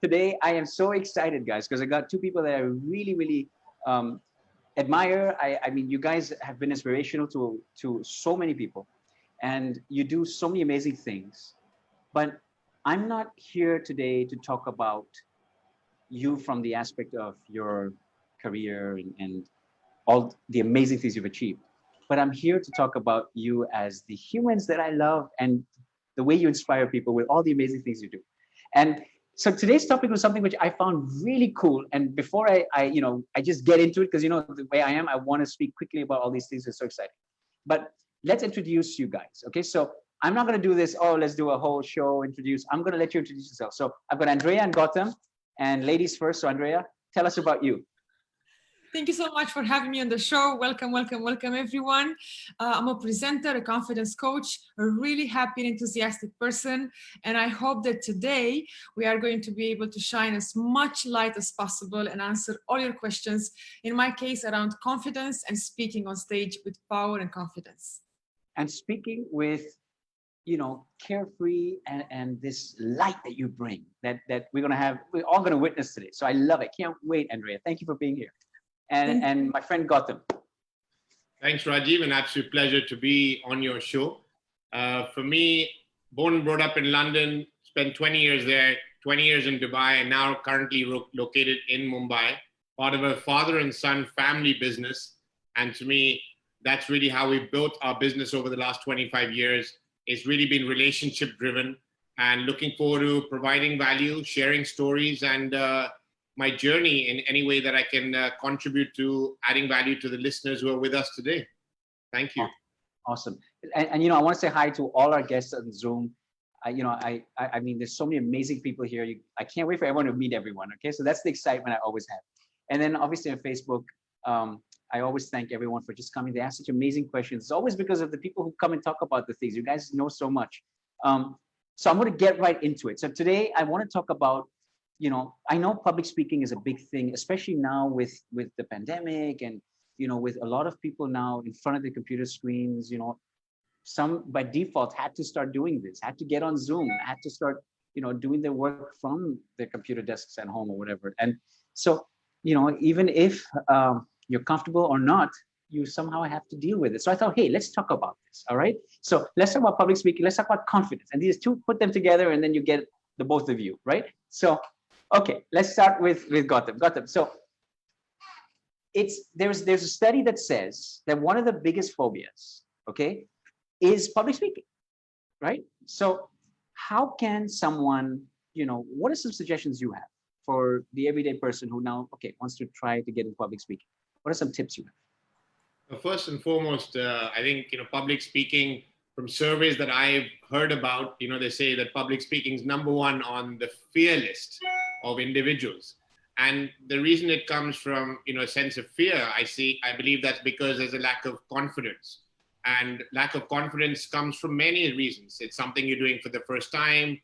today I am so excited, guys, because I got two people that I really, really admire. I mean, you guys have been inspirational to so many people, and you do so many amazing things. But I'm not here today to talk about you from the aspect of your career and all the amazing things you've achieved. But I'm here to talk about you as the humans that I love and the way you inspire people with all the amazing things you do. And so today's topic was something which I found really cool. And before I just get into it, because the way I am, I want to speak quickly about all these things. It's so exciting. But let's introduce you guys. Okay, so I'm not going to do this. Oh, let's do a whole show introduce. I'm going to let you introduce yourself. So I've got Andrea and Gautam, and ladies first. So Andrea, tell us about you. Thank you so much for having me on the show. Welcome, welcome, welcome, everyone. I'm a presenter, a confidence coach, a really happy and enthusiastic person. And I hope that today we are going to be able to shine as much light as possible and answer all your questions, in my case, around confidence and speaking on stage with power and confidence. And speaking with, carefree and this light that you bring that we're all going to witness today. So I love it. Can't wait, Andrea. Thank you for being here. And my friend Gautam. Thanks, Rajiv. An absolute pleasure to be on your show. For me, born and brought up in London, spent 20 years there, 20 years in Dubai, and now currently located in Mumbai, part of a father and son family business. And to me, that's really how we built our business over the last 25 years. It's really been relationship driven and looking forward to providing value, sharing stories, and my journey in any way that I can contribute to adding value to the listeners who are with us today. Thank you. Awesome. And I want to say hi to all our guests on Zoom. I mean, there's so many amazing people here. I can't wait for everyone to meet everyone. Okay, so that's the excitement I always have. And then obviously on Facebook, I always thank everyone for just coming. They ask such amazing questions. It's always because of the people who come and talk about the things. You guys know so much. So I'm going to get right into it. So today I want to talk about, I know public speaking is a big thing, especially now with the pandemic and, with a lot of people now in front of the computer screens, some by default had to start doing this, had to get on Zoom, had to start, doing their work from their computer desks at home or whatever. And so, even if you're comfortable or not, you somehow have to deal with it. So I thought, hey, let's talk about this. All right. So let's talk about public speaking. Let's talk about confidence. And these two, put them together and then you get the both of you, right? So, okay, let's start with Gautam. Gautam, so there's a study that says that one of the biggest phobias, okay, is public speaking, right? So how can someone, what are some suggestions you have for the everyday person who now, wants to try to get into public speaking? What are some tips you have? Well, first and foremost, I think, public speaking, from surveys that I've heard about, they say that public speaking is number one on the fear list of individuals. And the reason it comes from, a sense of fear, I believe that's because there's a lack of confidence. And lack of confidence comes from many reasons. It's something you're doing for the first time.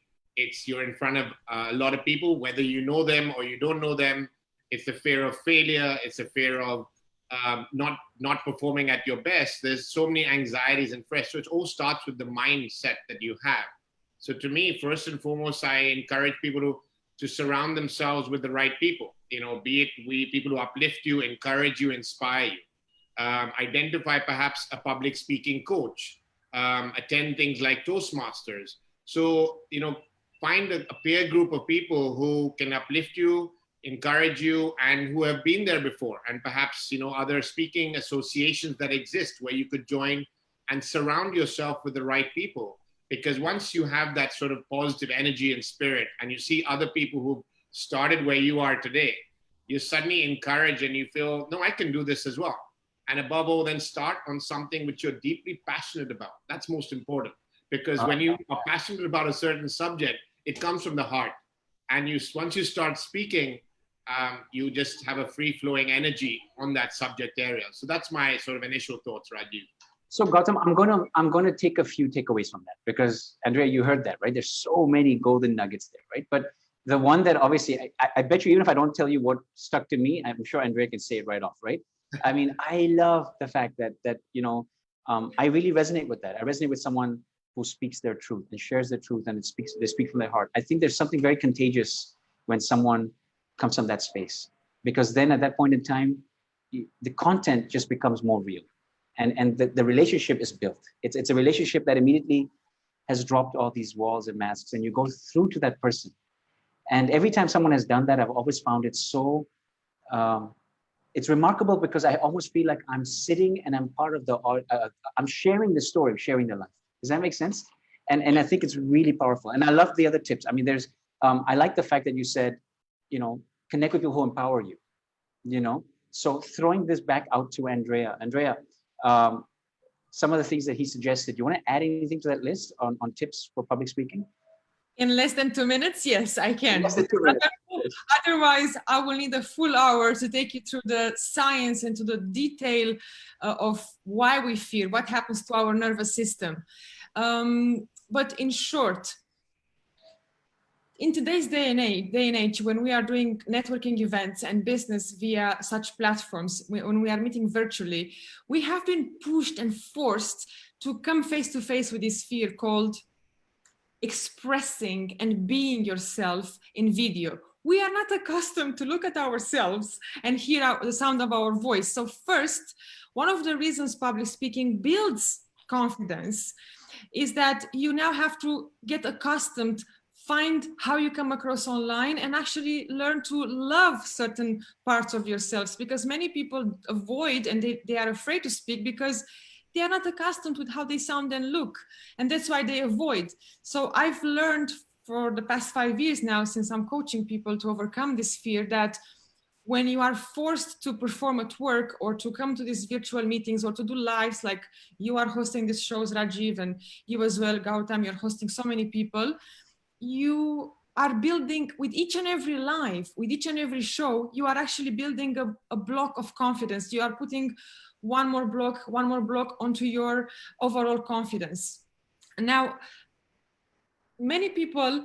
You're in front of a lot of people, whether you know them or you don't know them. It's the fear of failure. It's the fear of not performing at your best. There's so many anxieties and stress. So it all starts with the mindset that you have. So to me, first and foremost, I encourage people to surround themselves with the right people. Be it people who uplift you, encourage you, inspire you. Identify perhaps a public speaking coach. Attend things like Toastmasters. So, find a peer group of people who can uplift you, encourage you, and who have been there before. And perhaps, other speaking associations that exist where you could join and surround yourself with the right people. Because once you have that sort of positive energy and spirit and you see other people who've started where you are today, you're suddenly encouraged and you feel, no, I can do this as well. And above all, then start on something which you're deeply passionate about. That's most important. Because when you are passionate about a certain subject, it comes from the heart. And once you start speaking, you just have a free-flowing energy on that subject area. So that's my sort of initial thoughts, Rajiv. So Gautam, I'm gonna take a few takeaways from that, because Andrea, you heard that, right? There's so many golden nuggets there, right? But the one that obviously, I bet you, even if I don't tell you what stuck to me, I'm sure Andrea can say it right off, right? I mean, I love the fact that I really resonate with that. I resonate with someone who speaks their truth and shares their truth, and they speak from their heart. I think there's something very contagious when someone comes from that space, because then at that point in time, the content just becomes more real, and the relationship is built. It's a relationship that immediately has dropped all these walls and masks, and you go through to that person. And every time someone has done that, I've always found it so, it's remarkable, because I almost feel like I'm sitting and I'm part of the, I'm sharing the story, sharing the life. Does that make sense? And I think it's really powerful. And I love the other tips. I mean, there's, I like the fact that you said, you know, connect with people who empower you, you know? So throwing this back out to Andrea. Andrea, some of the things that he suggested, you want to add anything to that list on tips for public speaking? In less than 2 minutes, yes, I can. Less than 2 minutes. Otherwise, I will need a full hour to take you through the science and to the detail of why we fear, what happens to our nervous system. But in short, in today's day and age, when we are doing networking events and business via such platforms, when we are meeting virtually, we have been pushed and forced to come face to face with this fear called expressing and being yourself in video. We are not accustomed to look at ourselves and hear the sound of our voice. So first, one of the reasons public speaking builds confidence is that you now have to get accustomed, find how you come across online, and actually learn to love certain parts of yourselves, because many people avoid and they are afraid to speak because they are not accustomed with how they sound and look, and that's why they avoid. So I've learned for the past 5 years now, since I'm coaching people to overcome this fear, that when you are forced to perform at work or to come to these virtual meetings or to do lives, like you are hosting these shows, Rajiv, and you as well, Gautam, you're hosting so many people, you are building with each and every live, with each and every show, you are actually building a block of confidence. You are putting one more block onto your overall confidence. Now, many people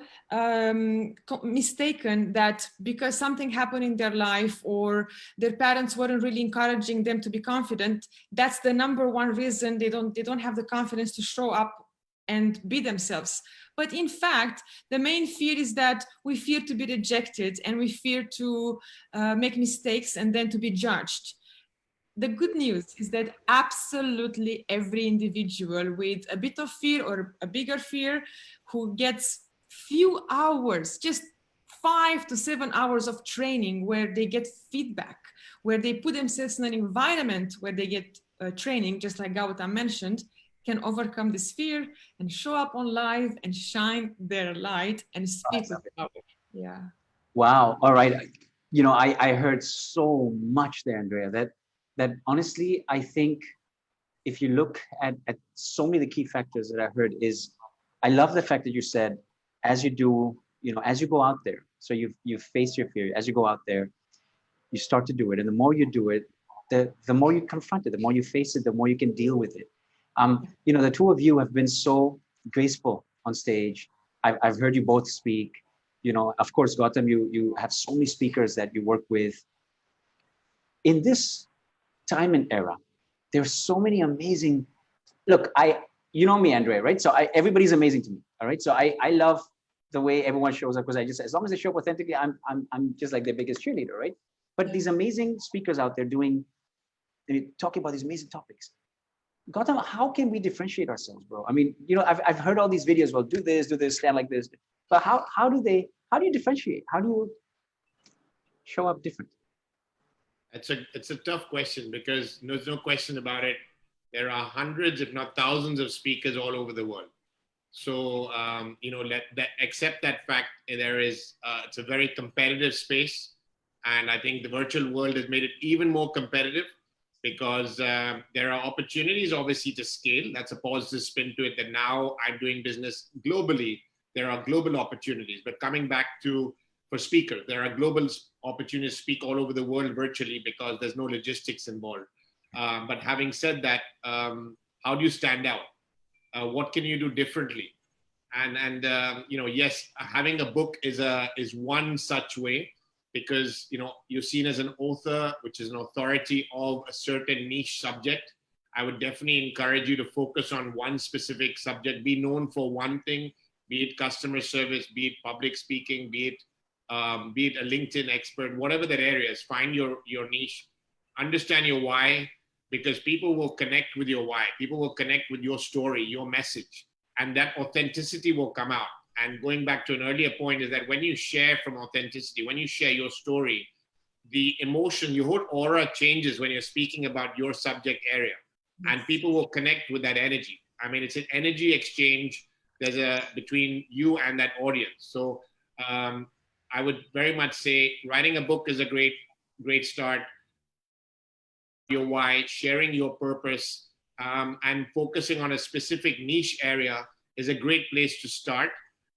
mistaken that because something happened in their life or their parents weren't really encouraging them to be confident, that's the number one reason they don't have the confidence to show up and be themselves. But in fact, the main fear is that we fear to be rejected and we fear to make mistakes and then to be judged. The good news is that absolutely every individual with a bit of fear or a bigger fear who gets few hours, just 5 to 7 hours of training where they get feedback, where they put themselves in an environment where they get training, just like Gautam mentioned, can overcome this fear and show up on live and shine their light and speak with power. Yeah. Wow. All right. You know, I heard so much there, Andrea, that honestly, I think if you look at so many of the key factors that I heard is, I love the fact that you said, as you do, you know, as you go out there, so you face your fear, as you go out there, you start to do it. And the more you do it, the more you confront it, the more you face it, the more you can deal with it. You know, the two of you have been so graceful on stage. I've heard you both speak. You know, of course, Gautam, you have so many speakers that you work with. In this time and era, there's so many amazing, look, you know me, Andrea, right? So everybody's amazing to me, all right? So I love the way everyone shows up, because as long as they show up authentically, I'm just like their biggest cheerleader, right? But these amazing speakers out there talking about these amazing topics. Gautam, how can we differentiate ourselves, bro? I mean, you know, I've heard all these videos, well, do this, stand like this. But how do you differentiate? How do you show up different? It's a tough question, because there's no question about it. There are hundreds, if not thousands, of speakers all over the world. So, you know, accept that fact. It's a very competitive space. And I think the virtual world has made it even more competitive, because there are opportunities, obviously, to scale. That's a positive spin to it, that now I'm doing business globally. There are global opportunities. But coming back for speakers, there are global opportunities to speak all over the world virtually, because there's no logistics involved. But having said that, how do you stand out? What can you do differently? And you know, yes, having a book is one such way, because, you know, you're seen as an author, which is an authority of a certain niche subject. I would definitely encourage you to focus on one specific subject, be known for one thing, be it customer service, be it public speaking, be it be it a LinkedIn expert, whatever that area is, find your niche, understand your why, because people will connect with your why. People will connect with your story, your message, and that authenticity will come out. And going back to an earlier point is that when you share from authenticity, when you share your story, the emotion, your whole aura changes when you're speaking about your subject area, and people will connect with that energy. I mean, it's an energy exchange between you and that audience. So I would very much say writing a book is a great start. Your why, sharing your purpose, and focusing on a specific niche area is a great place to start.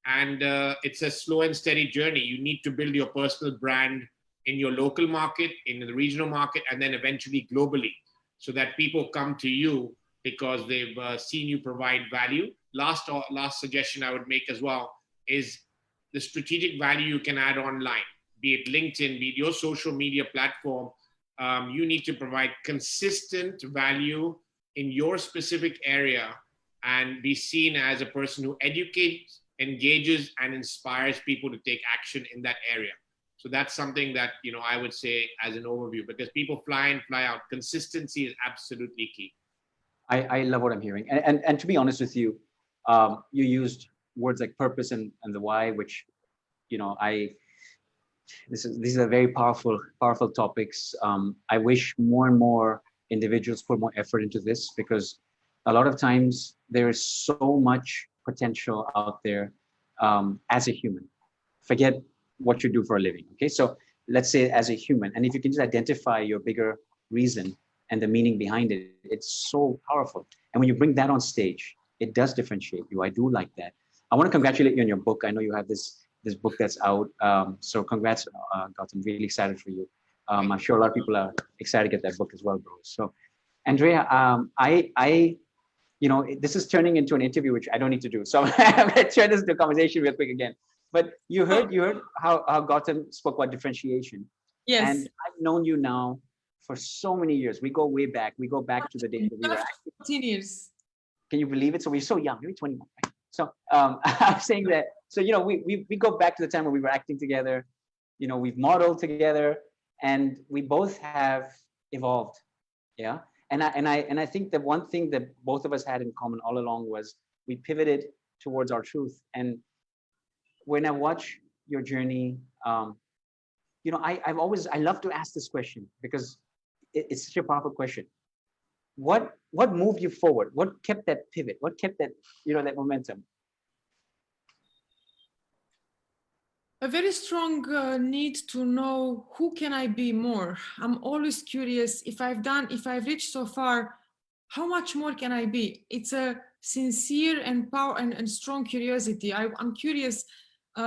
And it's a slow and steady journey. You need to build your personal brand in your local market, in the regional market, and then eventually globally, so that people come to you because they've seen you provide value. Last suggestion I would make as well is the strategic value you can add online, be it LinkedIn, be it your social media platform. You need to provide consistent value in your specific area and be seen as a person who educates, engages, and inspires people to take action in that area. So that's something that, I would say as an overview, because people fly in, fly out. Consistency is absolutely key. I love what I'm hearing. And to be honest with you, you used words like purpose and the why, which, these are very powerful topics. I wish more and more individuals put more effort into this, because a lot of times there is so much potential out there as a human. Forget what you do for a living. Okay, so let's say as a human, and if you can just identify your bigger reason and the meaning behind it, it's so powerful. And when you bring that on stage, it does differentiate you. I do like that. I want to congratulate you on your book. I know you have this book that's out. So congrats, Gautam. Really excited for you. I'm sure a lot of people are excited to get that book as well, bro. So, Andrea, this is turning into an interview, which I don't need to do. So I'm going to turn this into a conversation real quick again. But you heard how Gautam spoke about differentiation. Yes. And I've known you now for so many years. We go way back. We go back to the day that we were acting. 14 years. Can you believe it? So we're so young, maybe 21, right? So I'm saying that, so, we go back to the time when we were acting together, we've modeled together, and we both have evolved. Yeah. And I think that one thing that both of us had in common all along was we pivoted towards our truth. And when I watch your journey, I love to ask this question, because it's such a powerful question. What moved you forward? What kept that pivot? What kept that, that momentum? A very strong need to know who can I be more. I'm always curious, if I've reached so far, how much more can I be? It's a sincere and power and strong curiosity. I'm curious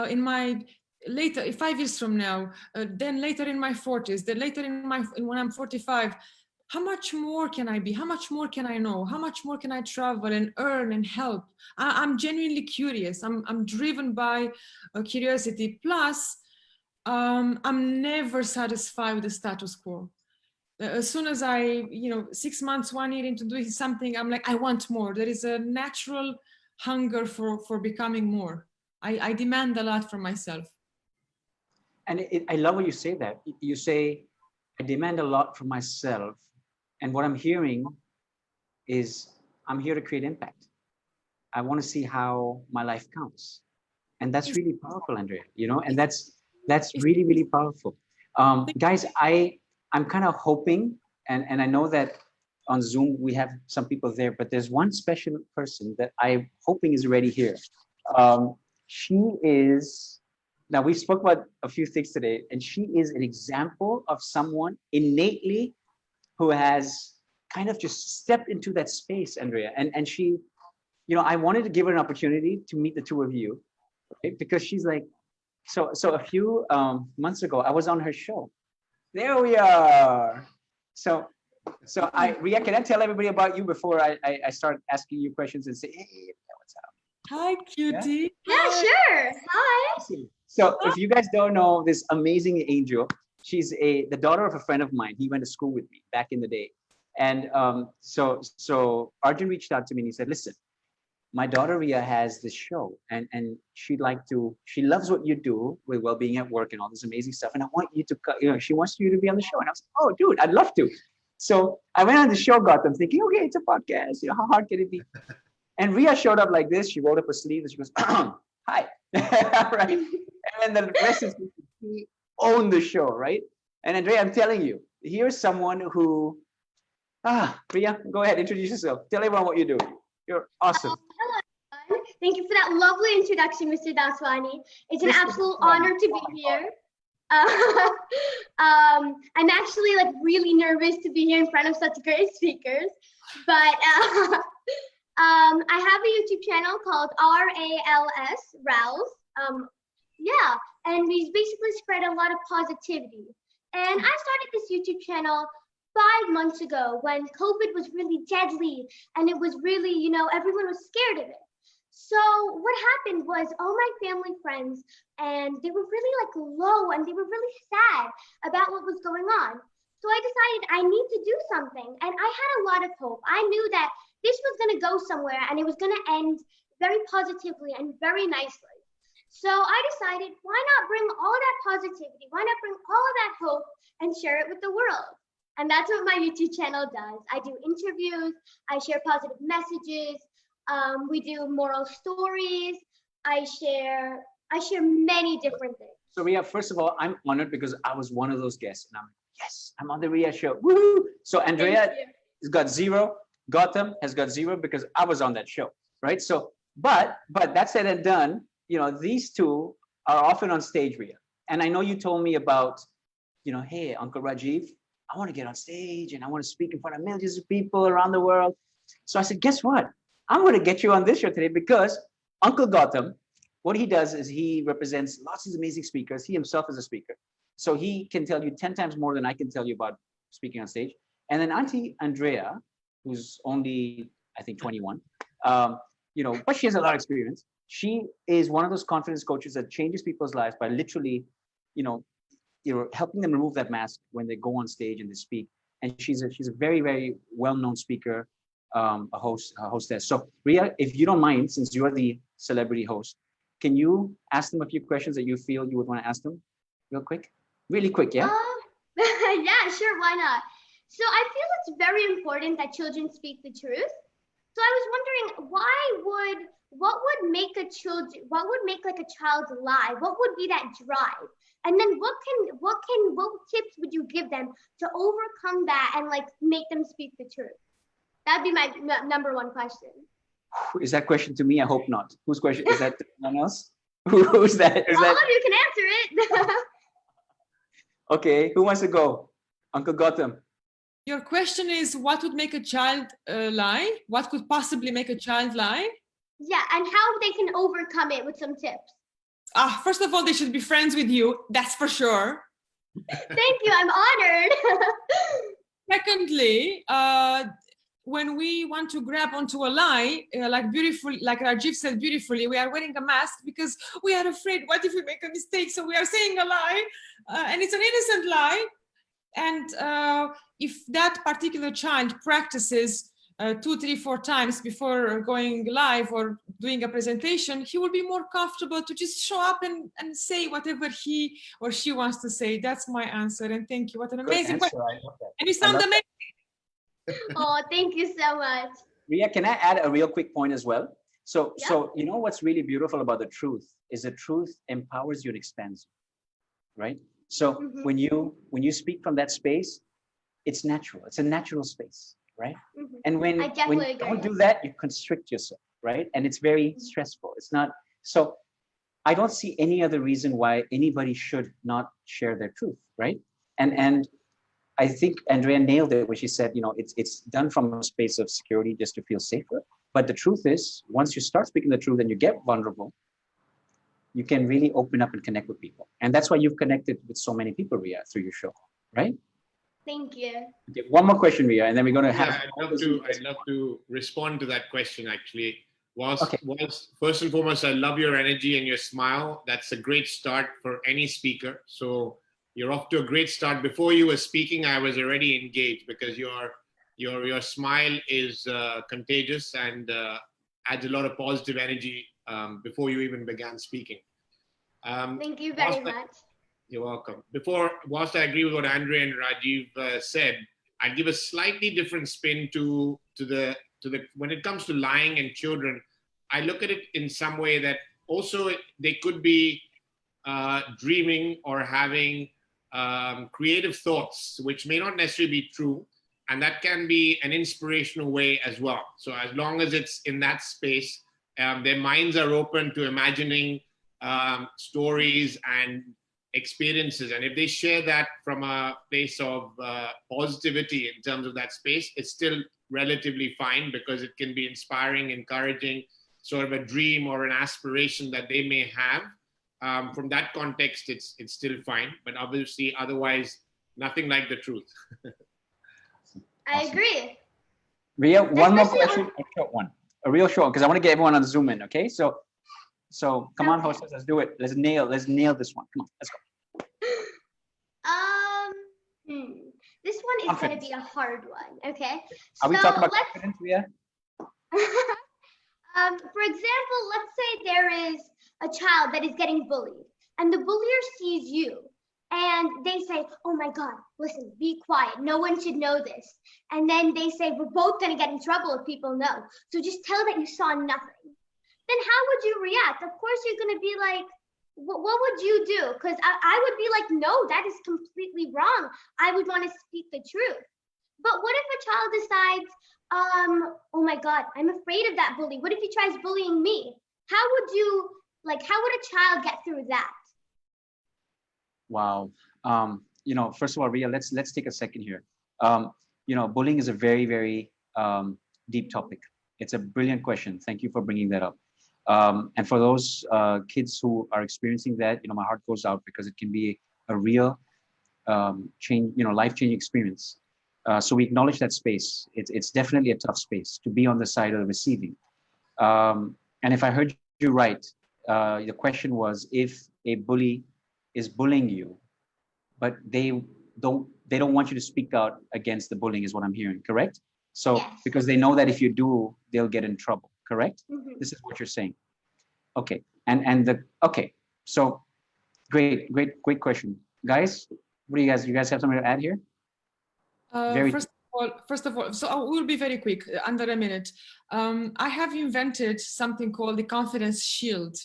in my later, 5 years from now, then later in my 40s, then later when I'm 45, how much more can I be? How much more can I know? How much more can I travel and earn and help? I'm genuinely curious. I'm driven by curiosity. Plus, I'm never satisfied with the status quo. As soon as 6 months, 1 year into doing something, I'm like, I want more. There is a natural hunger for becoming more. I demand a lot from myself. And I love when you say that. You say, I demand a lot from myself. And what I'm hearing is, I'm here to create impact. I want to see how my life counts. And that's really powerful, Andrea, and that's really, really powerful. Guys, I'm kind of hoping, and I know that on Zoom, we have some people there, but there's one special person that I'm hoping is already here. She is, now we spoke about a few things today, and she is an example of someone innately who has kind of just stepped into that space, Andrea. And she, I wanted to give her an opportunity to meet the two of you, okay? Because she's like, so a few months ago, I was on her show. There we are. So Ria, can I tell everybody about you before I start asking you questions and say, hey, what's up? Hi, cutie. Yeah, sure. Hi. So if you guys don't know this amazing angel, she's the daughter of a friend of mine. He went to school with me back in the day. And so Arjun reached out to me and he said, listen, my daughter Ria has this show, and she loves what you do with well-being at work and all this amazing stuff. And I want you to, she wants you to be on the show. And I was like, oh, dude, I'd love to. So I went on the show, Gotham, thinking, okay, it's a podcast. How hard can it be? And Ria showed up like this. She rolled up her sleeve and she goes, hi. Right? And then the rest is he owned the show, right? And Andrea, I'm telling you, here's someone who, Ria, go ahead, introduce yourself. Tell everyone what you do. You're awesome. Hello, everyone. Thank you for that lovely introduction, Mr. Daswani. It's an absolute honor to be here. I'm actually like really nervous to be here in front of such great speakers, but I have a YouTube channel called RALS. Yeah, and we basically spread a lot of positivity. And I started this YouTube channel 5 months ago when COVID was really deadly and it was really, everyone was scared of it. So what happened was all my family friends, and they were really like low and they were really sad about what was going on. So I decided I need to do something, and I had a lot of hope. I knew that this was going to go somewhere and it was going to end very positively and very nicely. So I decided, why not bring all that positivity? Why not bring all of that hope and share it with the world? And that's what my YouTube channel does. I do interviews, I share positive messages, we do moral stories, I share many different things. So Ria, first of all, I'm honored because I was one of those guests. And I'm like, yes, I'm on the Ria show. Woo! So Andrea has got 0. Gotham has got 0 because I was on that show, right? So, but that said and done, these two are often on stage, Ria. And I know you told me about, hey, Uncle Rajiv, I want to get on stage and I want to speak in front of millions of people around the world. So I said, guess what? I'm going to get you on this show today because Uncle Gotham, what he does is he represents lots of amazing speakers. He himself is a speaker. So he can tell you 10 times more than I can tell you about speaking on stage. And then Auntie Andrea, who's only, I think, 21, but she has a lot of experience. She is one of those confidence coaches that changes people's lives by literally, helping them remove that mask when they go on stage and they speak. And she's a very, very well-known speaker, a hostess. So Ria, if you don't mind, since you're the celebrity host, can you ask them a few questions that you feel you would want to ask them real quick? Really quick, yeah? Yeah, sure, why not? So I feel it's very important that children speak the truth. So I was wondering, what would make a child lie? What would be that drive? And then what tips would you give them to overcome that and like make them speak the truth? That'd be my number one question. Is that question to me? I hope not. Whose question? Is that to someone else? Who's that? All of you can answer it. Okay, who wants to go? Uncle Gotham. Your question is, what would make a child lie? What could possibly make a child lie? Yeah, and how they can overcome it with some tips. First of all, they should be friends with you. That's for sure. Thank you. I'm honored. Secondly, when we want to grab onto a lie, like Rajiv said beautifully, we are wearing a mask because we are afraid. What if we make a mistake? So we are saying a lie, and it's an innocent lie. And if that particular child practices 2, 3, 4 times before going live or doing a presentation, he will be more comfortable to just show up and say whatever he or she wants to say. That's my answer. And thank you. What an amazing question. And you sound amazing. Oh, thank you so much. Ria, can I add a real quick point as well? So Yeah. What's really beautiful about the truth is the truth empowers you and expands you, right? So when you speak from that space, it's natural. It's a natural space, right? And when I definitely you don't agree. do that, you constrict yourself, right? And it's very stressful. It's not. So I don't see any other reason why anybody should not share their truth, right? And I think Andrea nailed it when she said, it's done from a space of security just to feel safer. But the truth is, once you start speaking the truth and you get vulnerable, you can really open up and connect with people. And that's why you've connected with so many people, Ria, through your show, right? Thank you. Okay, one more question, Ria, and then we're going to have. I'd love to respond to that question, actually. First and foremost, I love your energy and your smile. That's a great start for any speaker. So you're off to a great start. Before you were speaking, I was already engaged because your smile is contagious, and adds a lot of positive energy before you even began speaking. Thank you very whilst I- much. You're welcome. Whilst I agree with what Andre and Rajiv said, I'd give a slightly different spin to the when it comes to lying and children. I look at it in some way that also they could be dreaming or having creative thoughts, which may not necessarily be true, and that can be an inspirational way as well. So as long as it's in that space, their minds are open to imagining stories and experiences, and if they share that from a place of positivity in terms of that space, it's still relatively fine, because it can be inspiring, encouraging, sort of a dream or an aspiration that they may have. From that context, it's still fine, but obviously otherwise nothing like the truth. I Awesome. agree. Ria, one more Especially on- question, a short one, a real short, because I want to get everyone on Zoom in. Okay, so come on, Okay. hostess, let's do it. Let's nail this one. Come on, let's go. This one is going to Confidence. be a hard one. Okay. Are we So talking about let's confidence, Ria? For example, let's say there is a child that is getting bullied, and the bullier sees you, and they say, "Oh my God, listen, be quiet. No one should know this." And then they say, "We're both going to get in trouble if people know. So just tell that you saw nothing." Then how would you react? Of course, you're going to be like, what would you do? Because I would be like, no, that is completely wrong. I would want to speak the truth. But what if a child decides, oh my God, I'm afraid of that bully. What if he tries bullying me? How would a child get through that? Wow. First of all, Ria, let's take a second here. Bullying is a very, very deep topic. It's a brilliant question. Thank you for bringing that up. And for those kids who are experiencing that, my heart goes out, because it can be a real change, life-changing experience. So we acknowledge that space. It's definitely a tough space to be on the side of the receiving. And if I heard you right, the question was, if a bully is bullying you, but they don't want you to speak out against the bullying, is what I'm hearing, correct? So Yes. because they know that if you do, they'll get in trouble, correct? Mhm. This is what you're saying. Okay. Okay. So great question. Guys, what do you guys have something to add here? Very- First of all, so I will be very quick, under a minute. I have invented something called the confidence shield,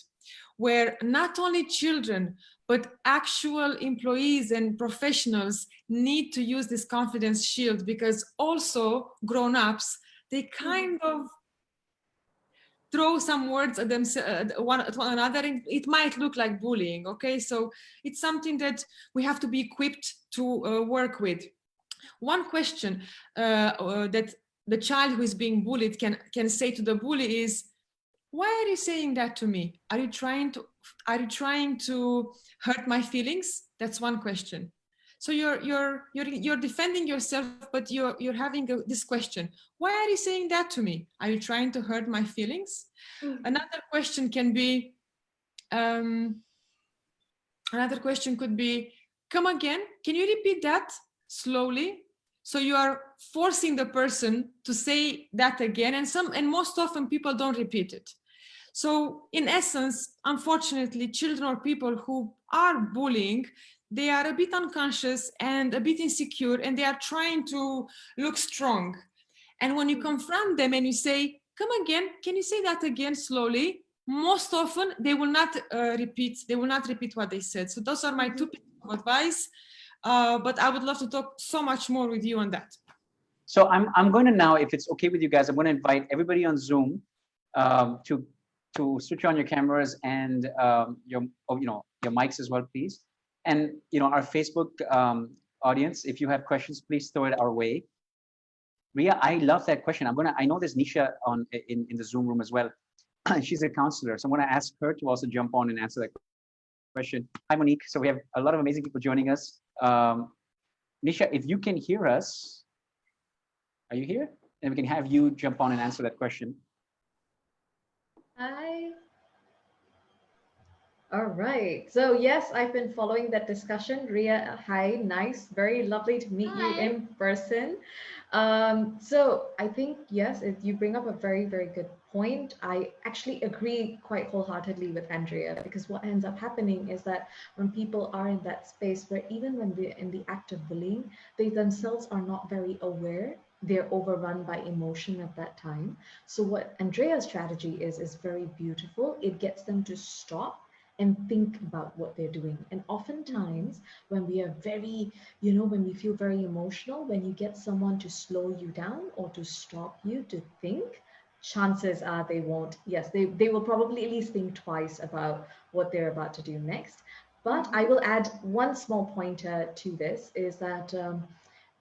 where not only children, but actual employees and professionals need to use this confidence shield, because also grown-ups, they kind of throw some words at them, one another, and it might look like bullying. Okay, so it's something that we have to be equipped to work with. One question that the child who is being bullied can say to the bully is, "Why are you saying that to me? Are you trying to hurt my feelings?" That's one question. So you're defending yourself, but you're having this question: "Why are you saying that to me? Are you trying to hurt my feelings?" Another question can be, "Come again? Can you repeat that slowly?" So you are forcing the person to say that again, and most often people don't repeat it. So in essence, unfortunately, children or people who are bullying, they are a bit unconscious and a bit insecure, and they are trying to look strong. And when you confront them and you say, "Come again, can you say that again slowly?" Most often they will not repeat what they said. So those are my two pieces of advice. But I would love to talk so much more with you on that. So I'm going to now, if it's okay with you guys, I'm going to invite everybody on Zoom to switch on your cameras and your mics as well, please. And our Facebook audience, if you have questions, please throw it our way. Ria, I love that question. I know there's Nisha in the Zoom room as well. She's a counselor, so I'm going to ask her to also jump on and answer that question. Hi, Monique. So we have a lot of amazing people joining us. Nisha, if you can hear us, are you here? And we can have you jump on and answer that question. Hi. All right. So yes, I've been following that discussion. Ria, hi, nice, very lovely to meet you Hi. in person. So I think, yes, you bring up a very, very good point. I actually agree quite wholeheartedly with Andrea, because what ends up happening is that when people are in that space where even when they're in the act of bullying, they themselves are not very aware. They're overrun by emotion at that time. So what Andrea's strategy is very beautiful. It gets them to stop and think about what they're doing. And oftentimes when we are very, when we feel very emotional, when you get someone to slow you down or to stop you to think, chances are they won't. Yes, they will probably at least think twice about what they're about to do next. But I will add one small pointer to this is that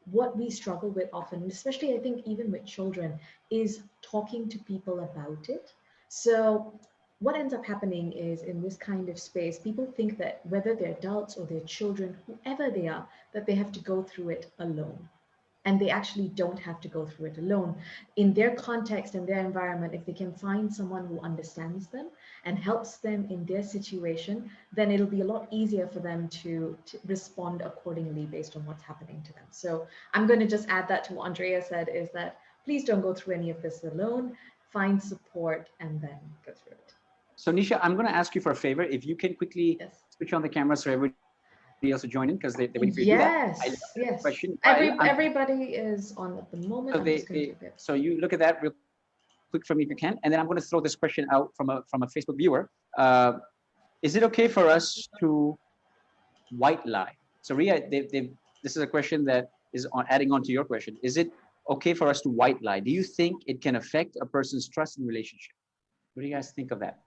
what we struggle with often, especially I think even with children, is talking to people about it. So what ends up happening is in this kind of space, people think that whether they're adults or they're children, whoever they are, that they have to go through it alone. And they actually don't have to go through it alone. In their context and their environment, if they can find someone who understands them and helps them in their situation, then it'll be a lot easier for them to respond accordingly based on what's happening to them. So I'm going to just add that to what Andrea said, is that please don't go through any of this alone. Find support and then go through it. So Nisha, I'm going to ask you for a favor. If you can quickly Yes. switch on the camera so everybody else to join in, because they're waiting for you to do that. I love Yes, that yes. question. Everybody is on at the moment. So, I'm just going to do it. so you look at that real quick for me if you can, and then I'm going to throw this question out from a Facebook viewer. Is it okay for us to white lie? So Ria, this is a question that is adding on to your question. Is it okay for us to white lie? Do you think it can affect a person's trust in relationship? What do you guys think of that?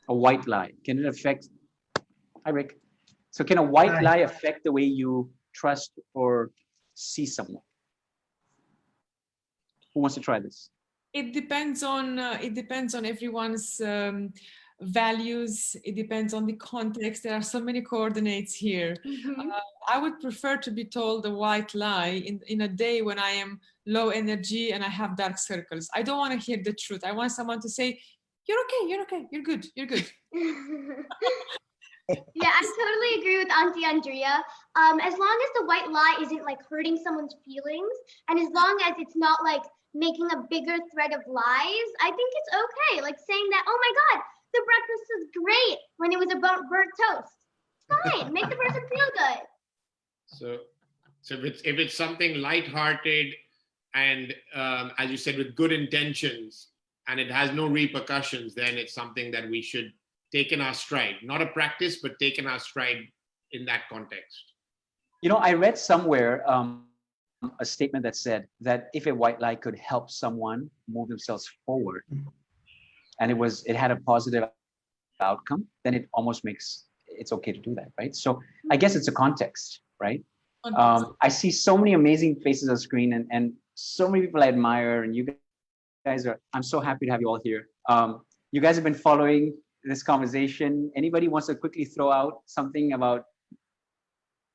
A white lie, can it affect? Hi, Rick. So can a white lie affect the way you trust or see someone? Who wants to try this? It depends on everyone's values. It depends on the context. There are so many coordinates here. I would prefer to be told a white lie in a day when I am low energy and I have dark circles. I don't want to hear the truth. I want someone to say, "You're okay. You're okay. You're good. You're good." Yeah, I totally agree with Auntie Andrea. As long as the white lie isn't like hurting someone's feelings, and as long as it's not like making a bigger thread of lies, I think it's okay. Like saying that, "Oh my God, the breakfast was great," when it was a burnt toast. Fine, make the person feel good. So if it's something lighthearted and as you said, with good intentions, and it has no repercussions, then it's something that we should take in our stride. Not a practice, but take in our stride in that context. You know, I read somewhere a statement that said that if a white lie could help someone move themselves forward, and it had a positive outcome, then it almost makes it's okay to do that, right? So I guess it's a context, right? I see so many amazing faces on screen and so many people I admire, and you guys are, I'm so happy to have you all here. You guys have been following this conversation. Anybody wants to quickly throw out something about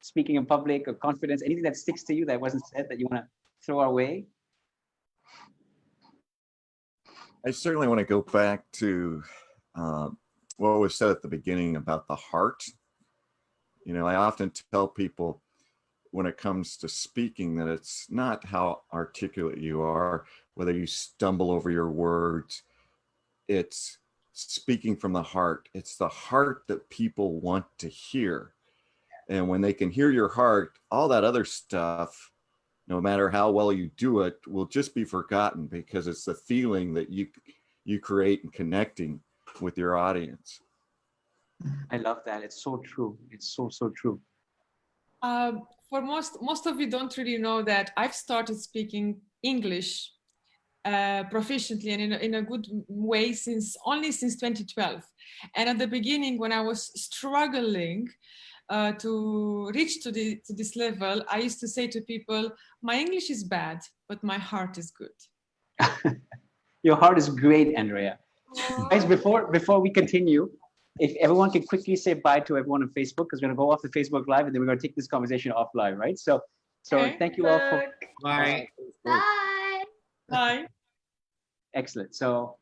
speaking in public or confidence, anything that sticks to you that wasn't said that you want to throw our way? I certainly want to go back to what was said at the beginning about the heart. You know, I often tell people when it comes to speaking that it's not how articulate you are, whether you stumble over your words, it's speaking from the heart. It's the heart that people want to hear. And when they can hear your heart, all that other stuff, no matter how well you do it, will just be forgotten, because it's the feeling that you create in connecting with your audience. I love that. It's so true. It's so true. For most of you don't really know that I've started speaking English proficiently and in a good way only since 2012. And at the beginning, when I was struggling to reach to this level, I used to say to people, my English is bad, but my heart is good. Your heart is great, Andrea. Guys, before we continue, if everyone can quickly say bye to everyone on Facebook, because we're going to go off the Facebook Live and then we're going to take this conversation offline, right? So Okay. Thank you all for. Bye. Bye. Bye. Excellent. So